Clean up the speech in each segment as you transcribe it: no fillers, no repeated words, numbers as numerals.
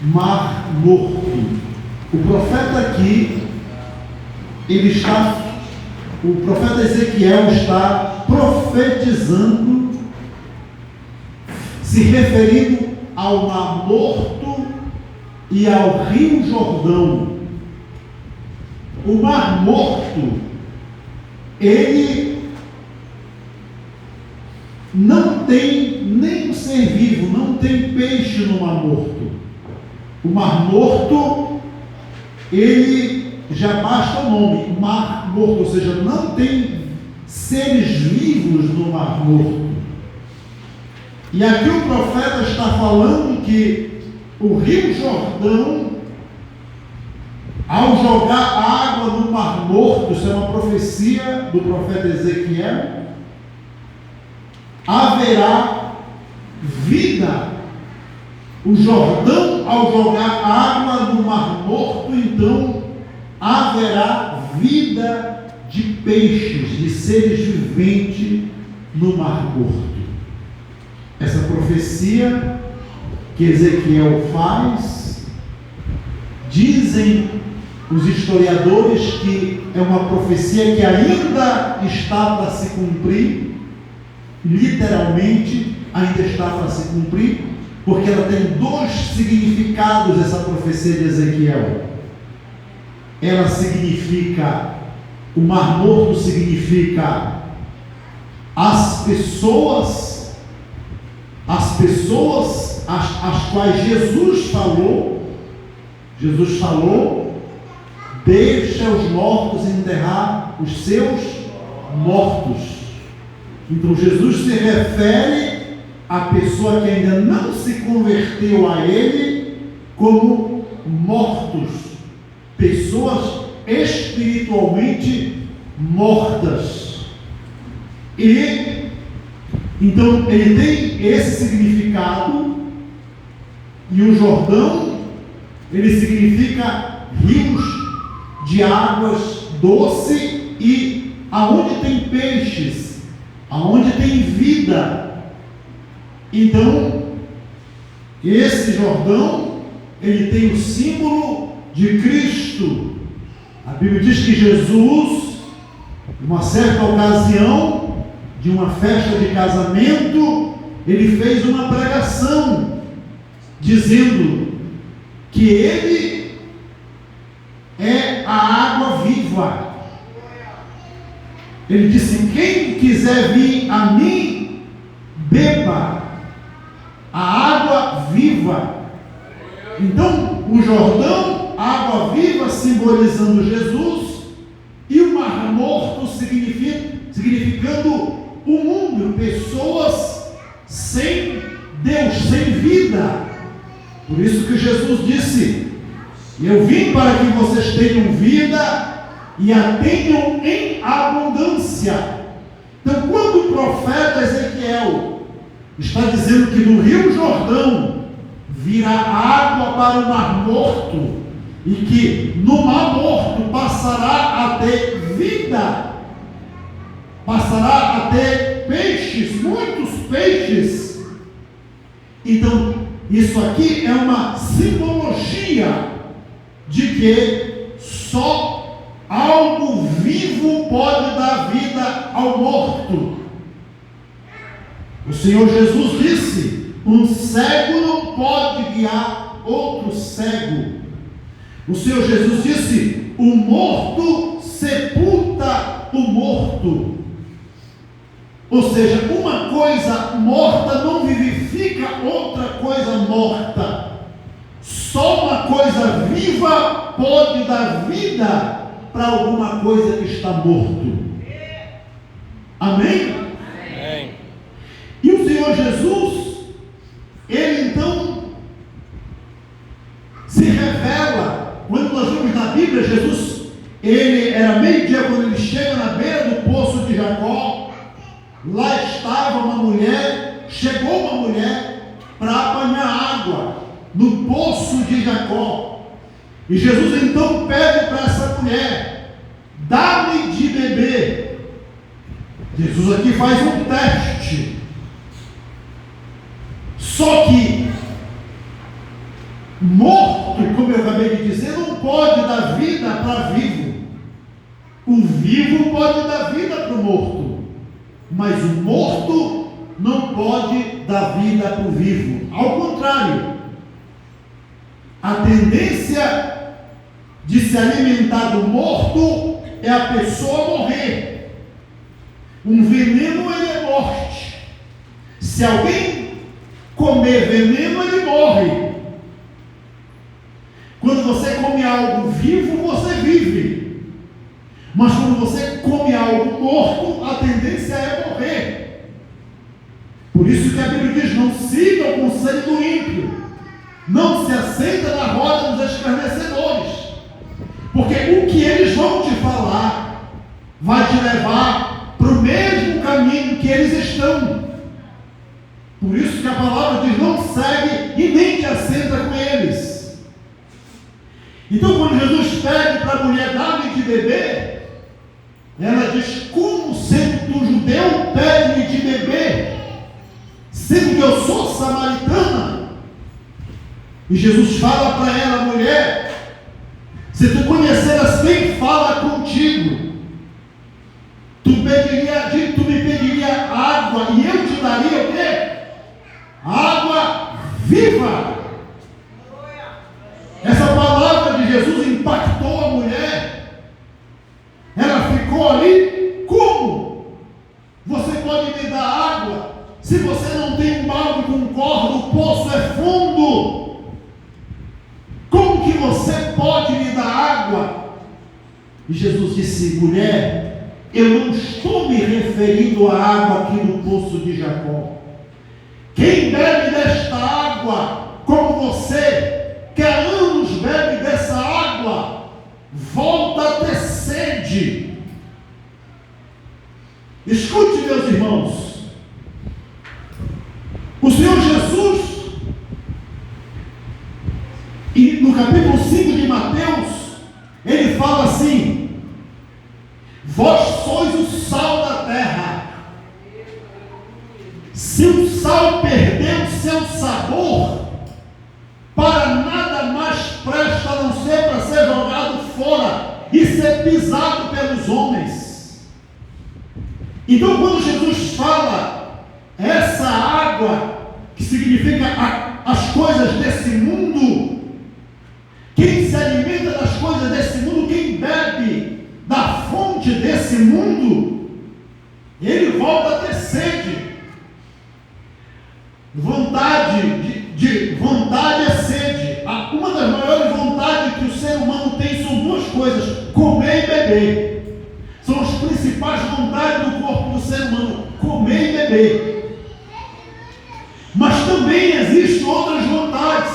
Mar Morto. O profeta aqui, o profeta Ezequiel está profetizando, se referindo ao Mar Morto e ao Rio Jordão. O Mar Morto, ele não tem nem um ser vivo, não tem peixe no Mar Morto. O Mar Morto, ele já basta o nome, Mar Morto, ou seja, não tem seres vivos no Mar Morto. E aqui o profeta está falando que o Rio Jordão, ao jogar água no Mar Morto, isso é uma profecia do profeta Ezequiel, haverá vida. O Jordão, ao jogar água no Mar Morto, então haverá vida de peixes, de seres viventes no Mar Morto. Essa profecia que Ezequiel faz, dizem os historiadores que é uma profecia que ainda está para se cumprir, literalmente ainda está para se cumprir, porque ela tem dois significados, essa profecia de Ezequiel. Ela significa, o Mar Morto significa as pessoas às quais Jesus falou, deixa os mortos enterrar os seus mortos. Então Jesus se refere à pessoa que ainda não se converteu a Ele como mortos, pessoas espiritualmente mortas. E então ele tem esse significado, e o Jordão, ele significa rios de águas doce e aonde tem peixes, aonde tem vida. Então, esse Jordão, ele tem o símbolo de Cristo. A Bíblia diz que Jesus, numa certa ocasião, de uma festa de casamento, ele fez uma pregação, dizendo que ele é a água viva. Ele disse: quem quiser vir a mim, beba a água viva. Então, o Jordão, água viva, simbolizando Jesus, e o Mar Morto significando o mundo, pessoas sem Deus, sem vida. Por isso que Jesus disse: eu vim para que vocês tenham vida e a tenham em abundância. Então, quando o profeta Ezequiel está dizendo que do Rio Jordão virá água para o Mar Morto, e que no Mar Morto passará a ter vida, passará a ter peixes, muitos peixes. Então, isso aqui é uma simbologia de que só algo vivo pode dar vida ao morto. O Senhor Jesus disse: um cego não pode guiar outro cego. O Senhor Jesus disse: o morto sepulta o morto. Ou seja, uma coisa morta não vivifica outra coisa morta. Só uma coisa viva pode dar vida para alguma coisa que está morto. Amém? Amém. E o Senhor Jesus, ele então se revela. Quando nós vemos na Bíblia, Jesus, ele era meio-dia quando ele chega na beira do poço de Jacó. Lá estava uma mulher, chegou uma mulher para apanhar água no poço de Jacó. E Jesus então pede para essa mulher: dá-me de beber. Jesus aqui faz um teste. Só que Morto, como eu acabei de dizer, não pode dar vida para vivo. O vivo pode dar vida para o morto, mas o morto não pode dar vida para o vivo. Ao contrário, a tendência de se alimentar do morto é a pessoa morrer. Um veneno, ele é morte. Se alguém comer veneno, ele morre. Quando você come algo vivo, você vive. Mas quando você come algo morto, a tendência é morrer. Por isso que a Bíblia diz: não siga o conselho do ímpio, não se assenta na roda dos escarnecedores, porque o que eles vão te falar vai te levar para o mesmo caminho que eles estão. Por isso que a palavra diz: não segue e nem te assenta com eles. Então, quando Jesus pede para a mulher dar-lhe de beber, ela diz: como sendo tu judeu, pede-me de beber, sendo que eu sou samaritana? E Jesus fala para ela: mulher, se tu conheceras quem fala contigo, tu me pediria água, e eu te daria o quê? Água viva. Essa palavra de Jesus impactou a mulher. Ela ficou ali: como você pode me dar água se você não tem um balde com corda? O poço é fundo. Como que você pode me dar água? E Jesus disse: mulher, eu não estou me referindo à água aqui do poço de Jacó. Quem bebe desta água, como você, que há anos bebe dessa água, volta a ter sede. Escute, meus irmãos, o Senhor Jesus, e no capítulo 5 de Mateus, ele fala assim: vós sois o sal da terra. Se o sal perdeu seu sabor, para nada mais presta a não ser para ser jogado fora e ser pisado pelos homens. Então, quando Jesus fala essa água, que significa as coisas desse mundo, quem se alimenta das coisas desse mundo, quem bebe da fonte desse mundo, ele volta a ter sede. Vontade é sede. Uma das maiores vontades que o ser humano tem são duas coisas: comer e beber. São as principais vontades do corpo do ser humano: comer e beber. Mas também existem outras vontades: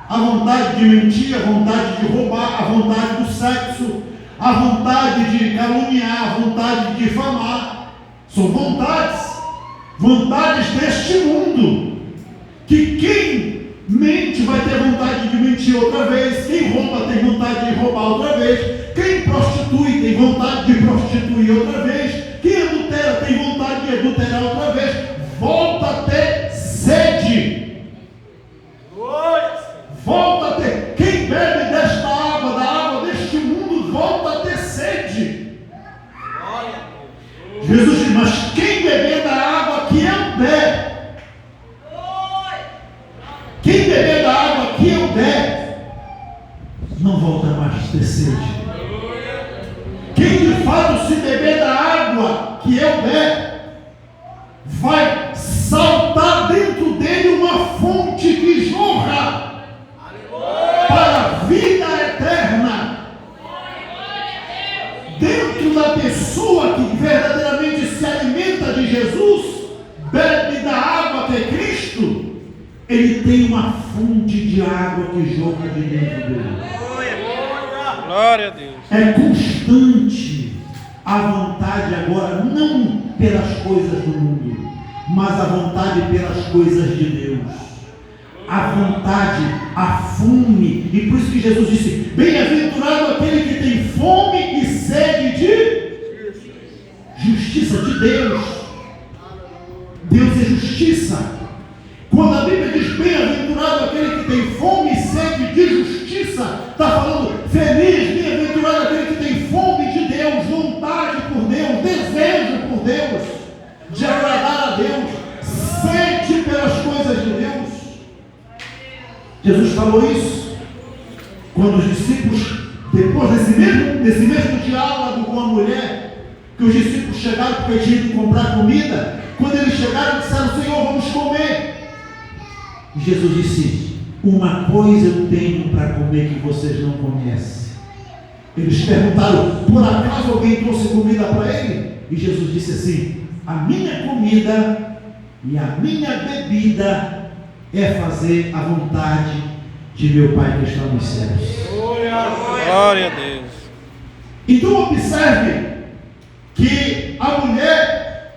a vontade de mentir, a vontade de roubar, a vontade do sexo, a vontade de caluniar, a vontade de difamar. São vontades deste mundo, que quem mente vai ter vontade de mentir outra vez, quem rouba tem vontade de roubar outra vez, quem prostitui tem vontade de prostituir outra vez, quem adultera tem vontade de adulterar outra vez. Volta a ter sede. Volta a ter. Quem bebe desta água, da água deste mundo, volta a ter sede. Jesus diz: mas quem beber da água que eu der, quem beber da água que eu der, não volta mais a ter sede. Quem de fato se beber da água que eu der, vai saltar dentro dele uma fonte que jorra para a vida eterna. Dentro da pessoa que verdadeiramente se alimenta de Jesus, bebe da água que é Cristo, ele tem uma fonte de água que jorra de dentro dele. Glória a Deus. É constante a vontade agora, não pelas coisas do mundo, mas a vontade pelas coisas de Deus. A vontade, a fome. E por isso que Jesus disse: bem-aventurado aquele que tem fome e sede de justiça de Deus. Deus é justiça. Quando a Bíblia diz bem-aventurado aquele que tem fome Jesus falou isso quando os discípulos, depois desse mesmo diálogo com a mulher, que os discípulos chegaram porque tinham que comprar comida. Quando eles chegaram, disseram: Senhor, vamos comer. E Jesus disse: uma coisa eu tenho para comer que vocês não conhecem. Eles perguntaram: por acaso alguém trouxe comida para ele? E Jesus disse assim: a minha comida e a minha bebida é fazer a vontade de meu Pai que está nos céus. Glória a Deus. Então observe que a mulher,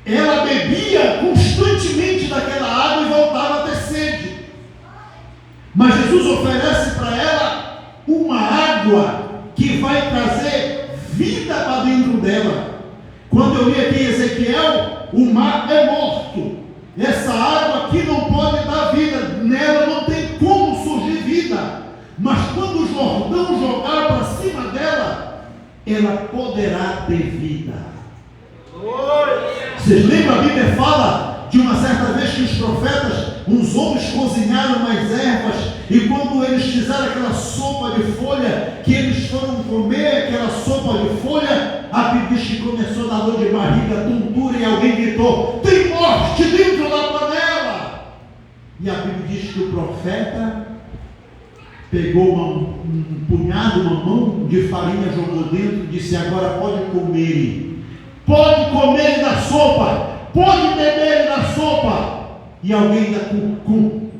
ela bebia constantemente daquela água e voltava a ter sede. Mas Jesus oferece para ela uma água que vai trazer vida para dentro dela. Quando eu li aqui em Ezequiel, o mar é morto. Essa água aqui não pode dar vida, nela não tem como surgir vida. Mas quando o Jordão jogar para cima dela, ela poderá ter vida. Vocês lembram? A Bíblia fala de uma certa vez que os profetas, uns homens cozinharam umas ervas, e quando eles fizeram aquela sopa de folha, que eles foram comer aquela sopa de folha, a Bíblia diz que começou a dar dor de barriga, tontura, e alguém gritou: tem morte dentro da panela. E a Bíblia diz que o profeta pegou um punhado, uma mão de farinha, jogou dentro e disse: agora pode comer da sopa, pode beber da sopa. E alguém ainda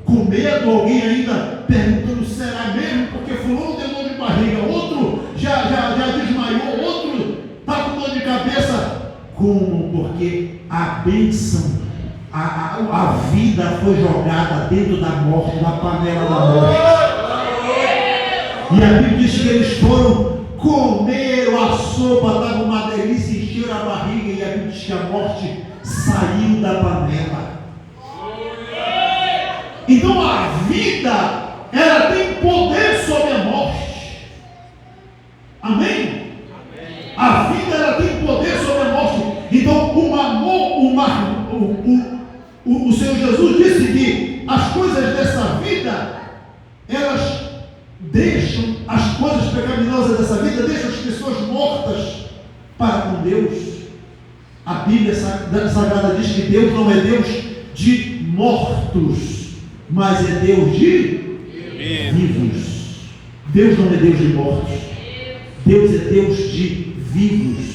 com medo, alguém ainda perguntando: será mesmo? Porque fulano tem dor de barriga, outro já desmaiou, outro está com dor de cabeça. Como? Porque a bênção, a vida foi jogada dentro da morte, da panela da morte. E a Bíblia diz que eles foram, comeram a sopa, estava uma delícia, encheram a barriga, e a Bíblia diz que a morte saiu da panela. Então a vida, ela tem poder sobre a morte. Amém? A vida, ela tem poder sobre a morte. Então o Senhor Jesus disse que as coisas dessa vida, elas deixam, as coisas pecaminosas dessa vida, deixam as pessoas mortas para com Deus. A Bíblia Sagrada diz que Deus não é Deus de mortos, mas é Deus de vivos. Deus não é Deus de mortos, Deus é Deus de vivos.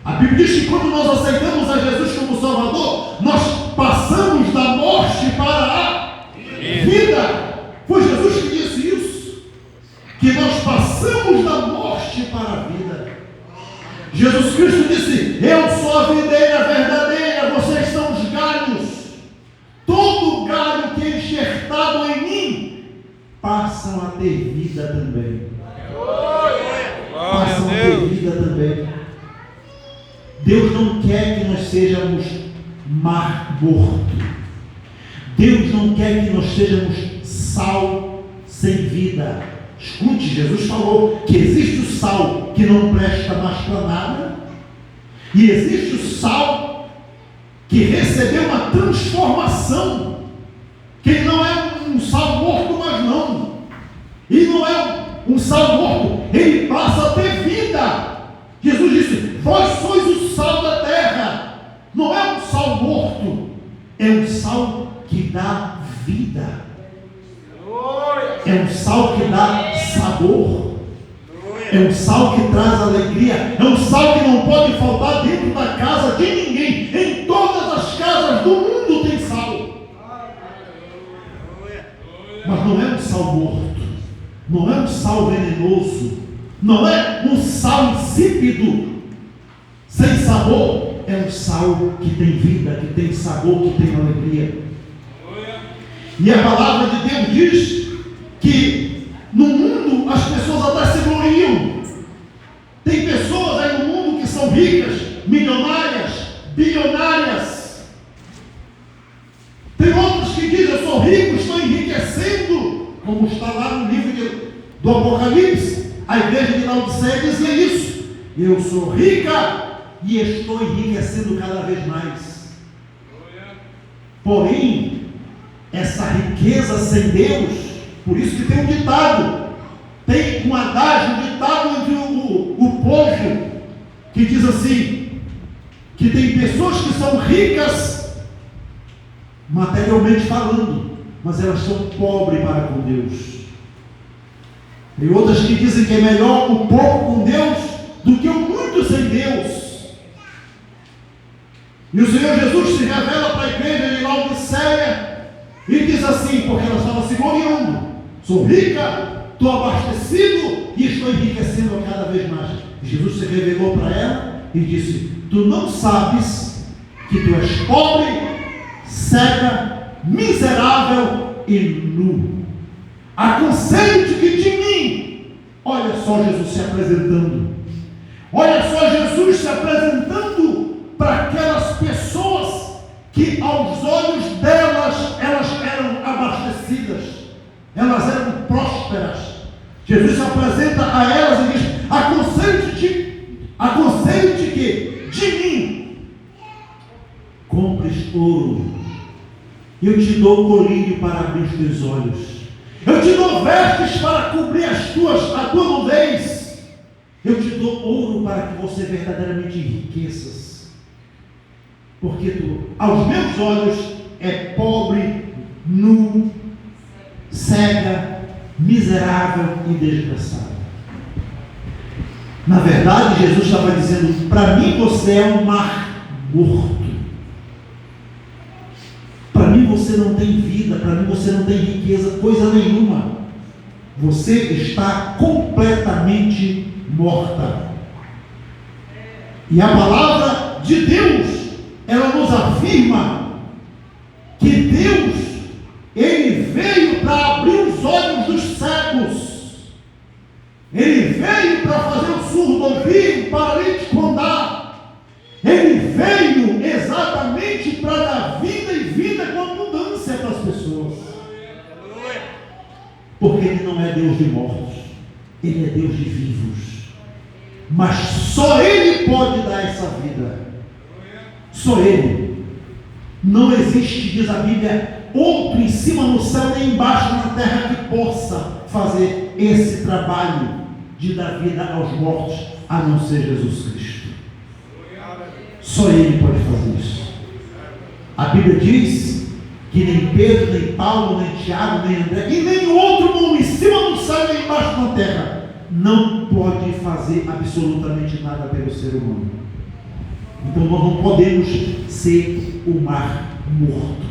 A Bíblia diz que quando nós aceitamos a Jesus como Salvador, nós passamos da morte para a vida. Foi Jesus que disse isso, que nós passamos da morte para a vida. Jesus Cristo disse: eu sou a videira verdadeira, vocês são os galhos. Todo galho que é enxertado em mim passam a ter vida também. Passam a ter vida também. Deus não quer que nós sejamos mar morto. Deus não quer que nós sejamos sal sem vida. Escute, Jesus falou que existe o sal que não presta mais para nada, e existe o sal que recebeu uma transformação, que não é um sal morto, mas não, e não é um sal morto, ele passa a ter vida. Jesus disse: vós sois o sal da terra. Não é um sal morto, é um sal que dá vida. É um sal que dá sabor. É um sal que traz alegria. É um sal que não pode faltar dentro da casa de ninguém. Em todas as casas do mundo tem sal. Mas não é um sal morto, não é um sal venenoso, não é um sal insípido, sem sabor. É um sal que tem vida, que tem sabor, que tem alegria. E a palavra de Deus diz que no mundo as pessoas até se gloriam. Tem pessoas aí no mundo que são ricas, milionárias, bilionárias. Tem outros que dizem: eu sou rico, estou enriquecendo, como está lá no livro do Apocalipse. A igreja de Laodiceia dizia isso: eu sou rica e estou enriquecendo cada vez mais. Porém, essa riqueza sem Deus, por isso que tem um ditado, tem um adágio, um ditado entre o povo, que diz assim, que tem pessoas que são ricas, materialmente falando, mas elas são pobres para com Deus. Tem outras que dizem que é melhor o pouco com Deus do que o muito sem Deus. E o Senhor Jesus se revela para a igreja de Laodiceia e diz assim, porque ela estava se gloriando: sou rica, estou abastecido e estou enriquecendo cada vez mais. E Jesus se revelou para ela e disse: tu não sabes que tu és pobre, cega, miserável e nu. Aconselho-te que de mim, olha só Jesus se apresentando, olha só Jesus se apresentando para aquelas pessoas que aos olhos delas, elas eram abastecidas, elas eram prósperas. Jesus se apresenta a elas e diz: aconselho-te que de mim compres ouro, eu te dou colírio para abrir os teus olhos, eu te dou vestes para cobrir a tua nudez, eu te dou ouro para que você verdadeiramente enriqueças. Porque tu, aos meus olhos, é pobre, nu, cega, miserável e desgraçado. Na verdade, Jesus estava dizendo: para mim você é um mar morto. Para mim você não tem vida, para mim você não tem riqueza, coisa nenhuma. Você está completamente morta. E a palavra de Deus, ela nos afirma que Deus, Ele veio para abrir os olhos dos cegos, Ele veio para fazer o surdo ouvir, o paralítico andar, Ele veio exatamente para dar vida e vida com abundância para as pessoas, porque Ele não é Deus de mortos, Ele é Deus de vivos, mas só Ele pode dar essa vida. Só Ele. Não existe, diz a Bíblia, outro em cima no céu nem embaixo na terra que possa fazer esse trabalho de dar vida aos mortos, a não ser Jesus Cristo. Só Ele pode fazer isso. A Bíblia diz que nem Pedro, nem Paulo, nem Tiago, nem André e nem outro nome em cima no céu nem embaixo na terra não pode fazer absolutamente nada pelo ser humano. Então nós não podemos ser o mar morto.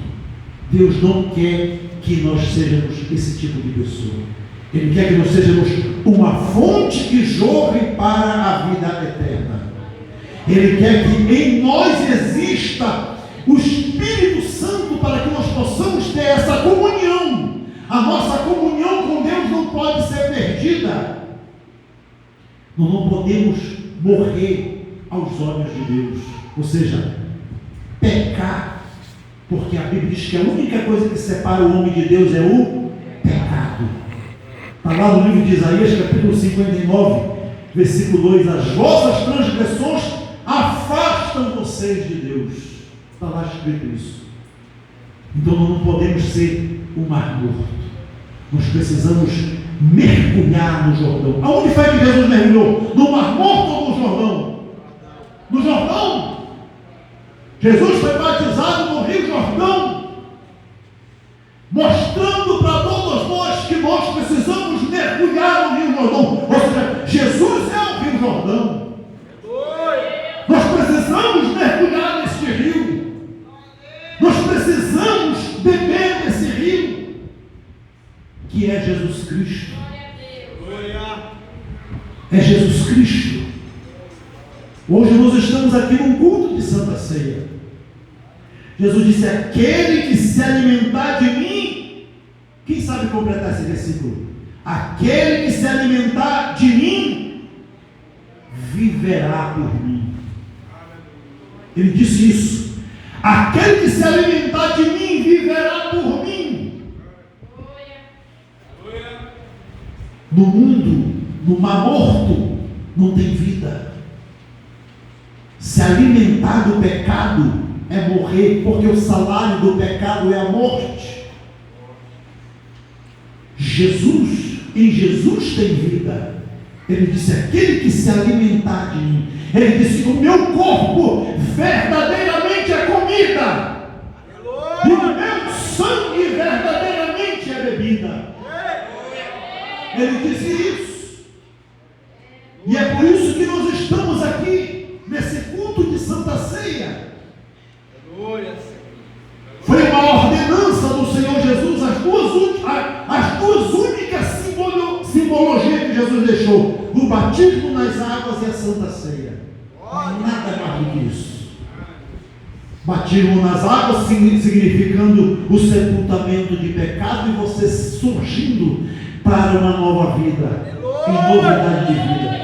Deus não quer que nós sejamos esse tipo de pessoa. Ele quer que nós sejamos uma fonte que jorre para a vida eterna. Ele quer que em nós exista o Espírito Santo para que nós possamos ter essa comunhão. A nossa comunhão com Deus não pode ser perdida. Nós não podemos morrer aos olhos de Deus, ou seja, pecar, porque a Bíblia diz que a única coisa que separa o homem de Deus é o pecado. Está lá no livro de Isaías, capítulo 59, versículo 2: as vossas transgressões afastam vocês de Deus. Está lá escrito isso. Então nós não podemos ser o mar morto, nós precisamos mergulhar no Jordão. Aonde foi que Jesus mergulhou? No mar morto ou no Jordão? No Jordão. Jesus foi batizado no Rio Jordão, mostrando para todos nós que nós precisamos mergulhar no Rio Jordão. Ou seja, Jesus é o Rio Jordão. Nós precisamos mergulhar neste rio. Nós precisamos beber desse rio, que é Jesus Cristo. É Jesus Cristo. Hoje nós estamos aqui num culto de Santa Ceia. Jesus disse: aquele que se alimentar de mim, quem sabe completar esse versículo? Aquele que se alimentar de mim, viverá por mim. Ele disse isso: aquele que se alimentar de mim, viverá por mim. No mundo, no mar morto, não tem vida. Se alimentar do pecado é morrer, porque o salário do pecado é a morte. Em Jesus tem vida. Ele disse: aquele que se alimentar de mim, ele disse: o meu corpo verdadeiramente é comida, e o meu sangue verdadeiramente é bebida. Ele disse isso. E é por isso que nós estamos aqui nesse culto de Santa Ceia. Foi uma ordenança do Senhor Jesus, as duas únicas simbologias que Jesus deixou: o batismo nas águas e a Santa Ceia. Nada mais do que isso. Batismo nas águas significando o sepultamento de pecado e você surgindo para uma nova vida, em novidade de vida.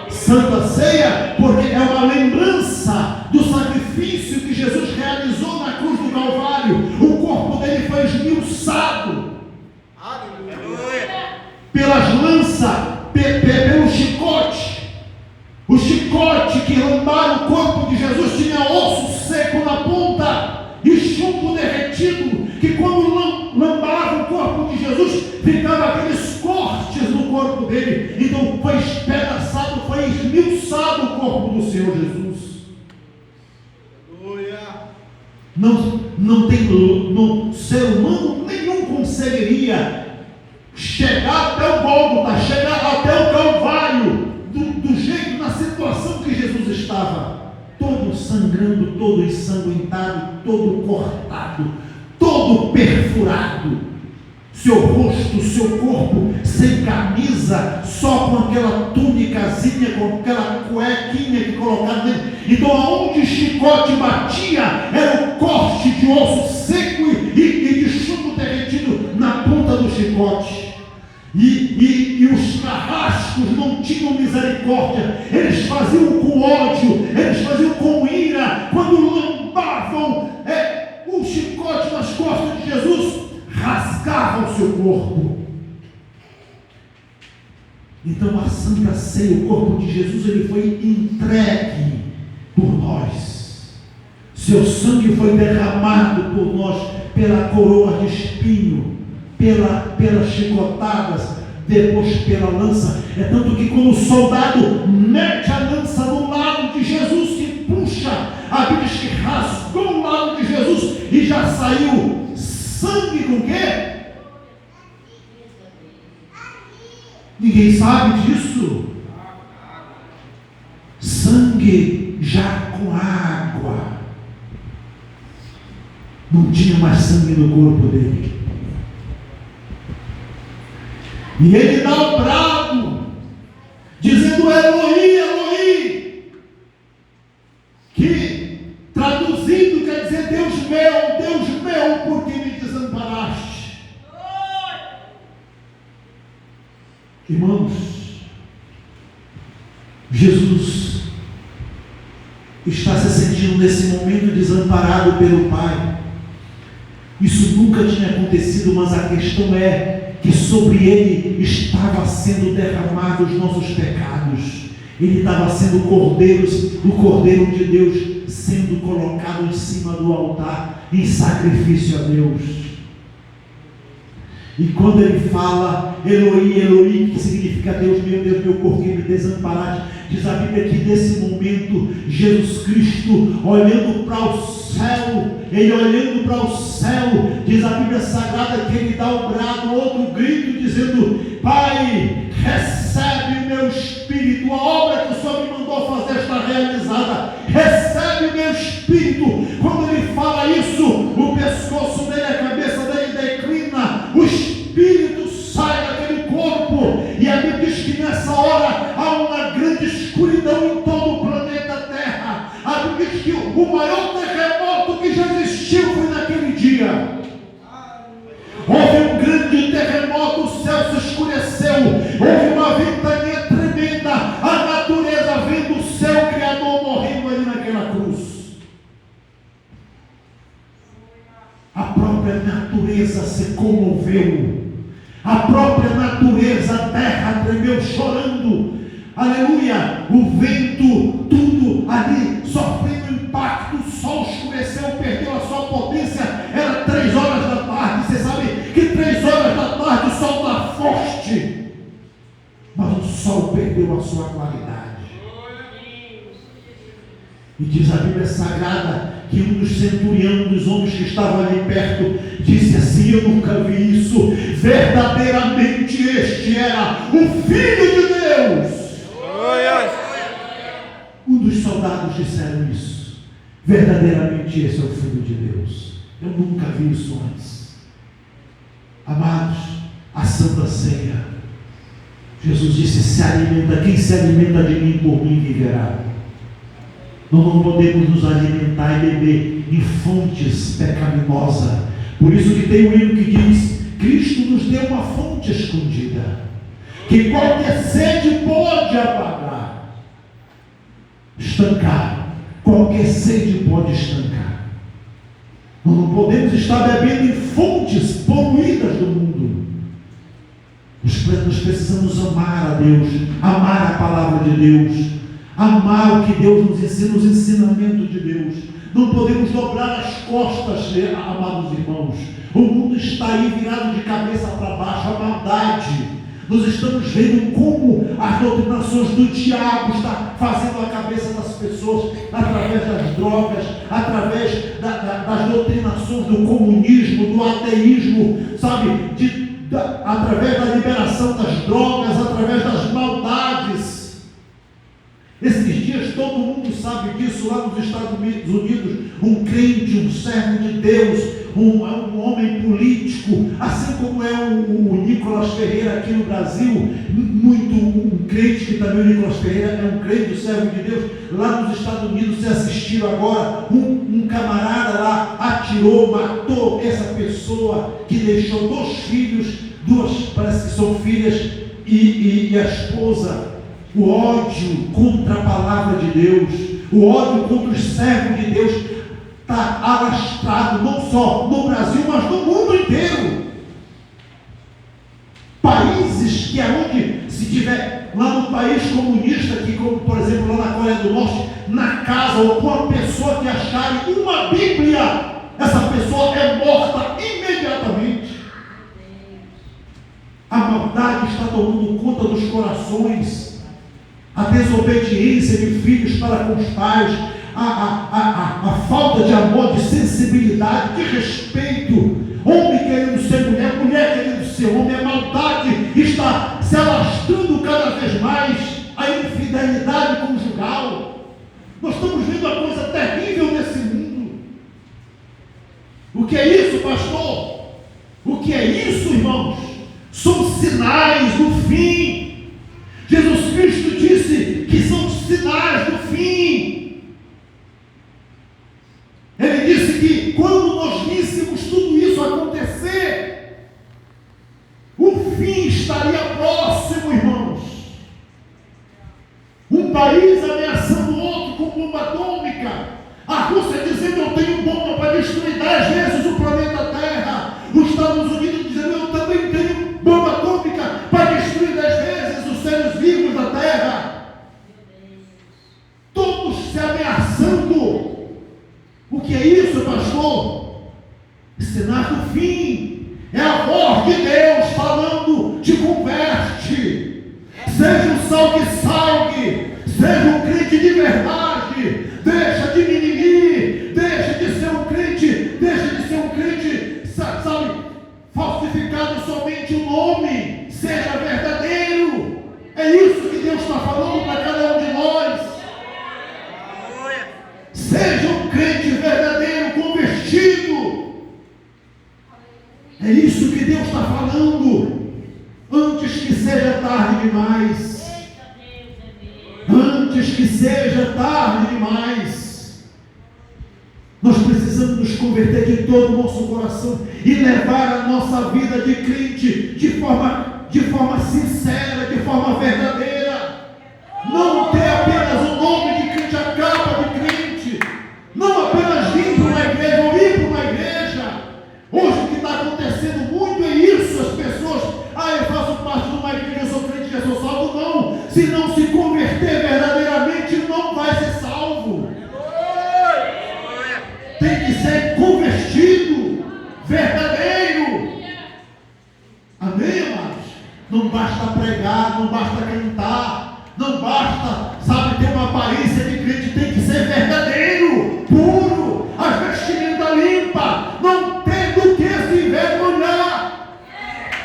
Santa Ceia, porque é uma lembrança do sacrifício que Jesus realizou na cruz do Calvário. O corpo dele foi esmiuçado pelas lanças, pelo chicote. O chicote que lambara o corpo de Jesus tinha osso seco na ponta e chumbo derretido, que quando lambava o corpo de Jesus, ficava aqueles cortes no corpo dele. Então foi espedaçado, foi esmiuçado o corpo do Senhor Jesus. Não tem ser humano nenhum conseguiria chegar até o Gólgota, chegar até o Calvário, do jeito, na situação que Jesus estava, todo sangrando, todo ensanguentado, todo cortado, todo perfurado, seu rosto, seu corpo sem camisa, só com aquela túnicazinha, com aquela cuequinha que colocaram nele. Então aonde o chicote batia era o corte de osso seco e de chumbo derretido na ponta do chicote. E os carrascos não tinham misericórdia, eles faziam com ódio, eles faziam com ira. Quando lambavam o chicote nas costas de Jesus, rasgava o seu corpo. Então a Santa Ceia, o corpo de Jesus, ele foi entregue por nós. Seu sangue foi derramado por nós, pela coroa de espinho, pelas chicotadas, depois pela lança. É tanto que quando o soldado mete a lança no lado de Jesus, que puxa, a Bíblia diz que rasgou o lado de Jesus e já saiu sangue com o quê? Ninguém sabe disso. Sangue já com água. Não tinha mais sangue no corpo dele. E ele dá o brado, dizendo: Eloi, Eloi, que traduzindo quer dizer: Deus meu, por que me desamparaste? Irmãos, Jesus está se sentindo nesse momento desamparado pelo Pai. Isso nunca tinha acontecido, mas a questão é que sobre ele estava sendo derramado os nossos pecados. Ele estava sendo o Cordeiro de Deus sendo colocado em cima do altar em sacrifício a Deus. E quando ele fala Eloi, Eloi, que significa Deus, meu, por que me desamparaste? Diz a Bíblia que nesse momento Jesus Cristo olhando para o céu, ele olhando para o céu, diz a Bíblia Sagrada que ele dá um brado, outro grito, dizendo: Pai, recebe o meu espírito, a obra que o Senhor me mandou fazer está realizada, recebe o meu espírito. Quando ele fala isso, o pescoço dele, a cabeça dele declina, o espírito sai daquele corpo, e a Bíblia diz que nessa hora há uma grande escuridão em todo o planeta Terra. A Bíblia diz que o maior terremoto que já existiu foi naquele dia. Houve um grande terremoto, o céu se escureceu, houve uma ventania tremenda, a natureza vendo o seu Criador morrendo ali naquela cruz. A própria natureza se comoveu, a própria natureza, a terra tremeu chorando, aleluia, o vento, tudo ali sofrendo impacto. quarto, o sol escureceu, perdeu a sua potência, era 3 horas da tarde. Você sabe que 3 horas da tarde o sol está forte, mas o sol perdeu a sua claridade. E diz a Bíblia Sagrada que um dos centuriões, dos homens que estavam ali perto, disse assim: eu nunca vi isso, verdadeiramente este era o Filho de Deus. Um dos soldados disseram isso: verdadeiramente esse é o Filho de Deus. Eu nunca vi isso antes. Amados, a Santa Ceia, Jesus disse: se alimenta, quem se alimenta de mim, por mim viverá. Nós não podemos nos alimentar e beber em fontes pecaminosas. Por isso que tem um hino que diz: Cristo nos deu uma fonte escondida, que qualquer sede pode apagar, estancar. Qualquer sede pode estancar. Nós não podemos estar bebendo em fontes poluídas do mundo. Nós precisamos amar a Deus, amar a palavra de Deus, amar o que Deus nos ensina, os ensinamentos de Deus. Não podemos dobrar as costas, amados irmãos. O mundo está aí virado de cabeça para baixo, a maldade. Nós estamos vendo como as doutrinações do diabo estão fazendo a cabeça das pessoas, através das drogas, através das doutrinações do comunismo, do ateísmo, sabe? Através da liberação das drogas, através das maldades. Esses dias todo mundo sabe disso. Lá nos Estados Unidos, um crente, um servo de Deus, um homem político, assim como é o Nicolas Ferreira aqui no Brasil, um crente, que também o Nicolas Ferreira é um crente, um servo de Deus. Lá nos Estados Unidos, você assistiu agora, um camarada lá atirou, matou essa pessoa que deixou 2 filhos, parece que são filhas, e a esposa. O ódio contra a palavra de Deus, o ódio contra os servos de Deus está alastrado não só no Brasil, mas no mundo inteiro. Países que aonde se tiver lá no país comunista, que como por exemplo lá na Coreia do Norte, na casa ou com uma pessoa que achar uma Bíblia, essa pessoa é morta imediatamente. A maldade está tomando conta dos corações. A desobediência de filhos para com os pais, a falta de amor, de sensibilidade, de respeito, homem querendo ser mulher, mulher querendo ser homem, a maldade está se alastrando cada vez mais, a infidelidade conjugal. Nós estamos vendo a coisa terrível nesse mundo. O que é isso, pastor? O que é isso, irmãos? São sinais do fim. Jesus Cristo disse que são sinais do fim. Ele disse que quando nós víssemos tudo isso acontecer, o fim estaria próximo, irmãos. Um país ameaçando o outro com bomba atômica. A Rússia dizendo: eu tenho bomba para destruir 10 vezes o planeta Terra. Os Estados Unidos dizendo: eu também tenho bomba atômica para destruir 10 vezes os seres vivos da Terra. Todos se ameaçando. O que é isso, pastor? Sinal do fim. É a voz de Deus falando: te converte, seja um sal que salgue, seja um crente de verdade, deixa de mimimi, deixa de ser um crente, sabe, falsificado somente o nome, seja verdadeiro. É isso que Deus está falando para cada um de nós. Seja um crente verdadeiro, convertido. É isso que Deus está falando, antes que seja tarde demais. Antes que seja tarde demais. Nós precisamos nos converter de todo o nosso coração e levar a nossa vida de crente de forma sincera, de forma verdadeira. Não ter apenas o nome de crente, a capa de crente. Não apenas vir para uma igreja ou ir para uma igreja. Hoje o que está acontecendo muito é isso. As pessoas: eu faço parte de uma igreja, eu sou crente, eu sou salvo. Não, se não se converter verdadeiramente, não vai ser salvo. verdadeiro. Amém, amados? Não basta pregar, não basta cantar, não basta, sabe, ter uma aparência de crente, tem que ser verdadeiro, puro, as vestimentas limpas, não tem do que se envergonhar,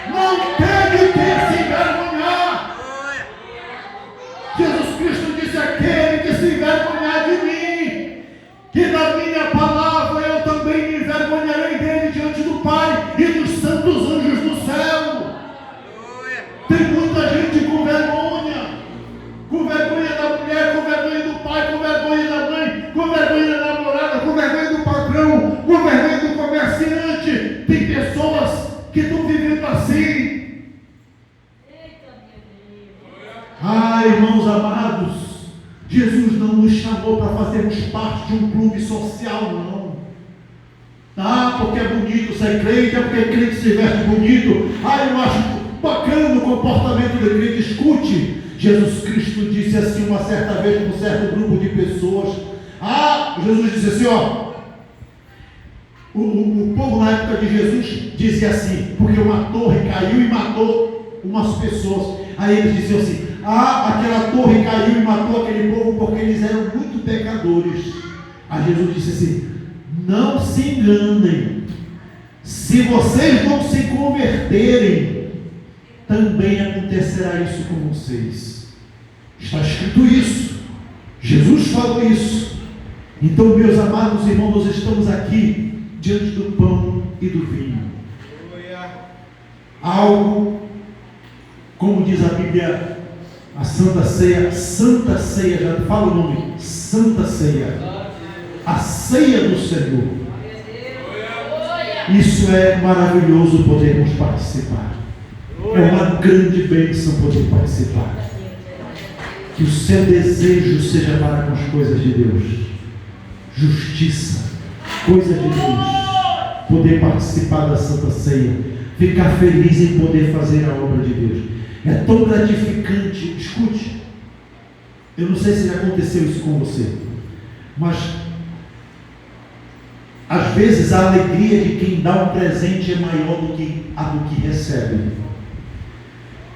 não tem do que se envergonhar. Jesus Cristo disse: aquele que se envergonhar de mim, que da minha palavra eu também me envergonharei dele diante do Pai e dos santos anjos do céu. Tem muita gente com vergonha da mulher, com vergonha do pai, com vergonha da mãe, com vergonha da namorada, com vergonha do patrão, com vergonha do comerciante. Tem pessoas que estão vivendo assim. Irmãos amados, Jesus não nos chamou para fazermos parte de um clube social, não. Porque é bonito ser crente, é porque é crente se veste bonito. Eu acho bacana o comportamento do crente. Escute, Jesus Cristo disse assim uma certa vez para um certo grupo de pessoas. Jesus disse assim, o povo na época de Jesus dizia assim, porque uma torre caiu e matou umas pessoas. Aí eles diziam assim: aquela torre caiu e matou aquele povo porque eles eram muito pecadores. Aí Jesus disse assim: não se enganem, se vocês não se converterem, também acontecerá isso com vocês. Está escrito isso, Jesus falou isso. Então, meus amados irmãos, nós estamos aqui diante do pão e do vinho. Algo, como diz a Bíblia, a Santa Ceia, já fala o nome, Santa Ceia, a ceia do Senhor. Isso é maravilhoso podermos participar. É uma grande bênção poder participar. Que o seu desejo seja para com as coisas de Deus, justiça, coisa de Deus, poder participar da Santa Ceia, ficar feliz em poder fazer a obra de Deus. É tão gratificante. Escute, eu não sei se já aconteceu isso com você, mas às vezes a alegria de quem dá um presente é maior do que a do que recebe.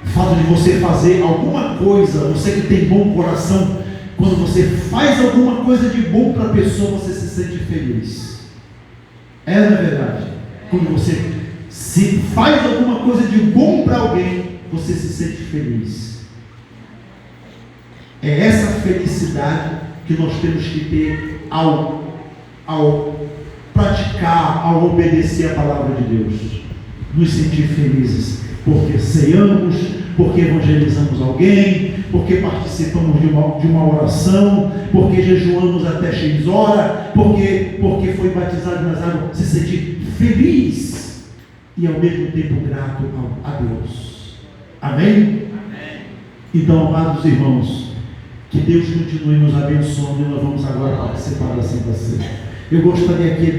O fato de você fazer alguma coisa, você que tem bom coração, quando você faz alguma coisa de bom para a pessoa, você se sente feliz. Não é verdade? Quando você se faz alguma coisa de bom para alguém, você se sente feliz. É essa felicidade que nós temos que ter ao praticar, ao obedecer a palavra de Deus. Nos sentir felizes, porque ceiamos, porque evangelizamos alguém, porque participamos de uma oração, porque jejuamos até X hora, porque foi batizado nas águas. Se sentir feliz e ao mesmo tempo grato a Deus. Amém? Amém. Então, amados irmãos, que Deus continue nos abençoando, e nós vamos agora participar da Santa Ceia. Eu gostaria aqui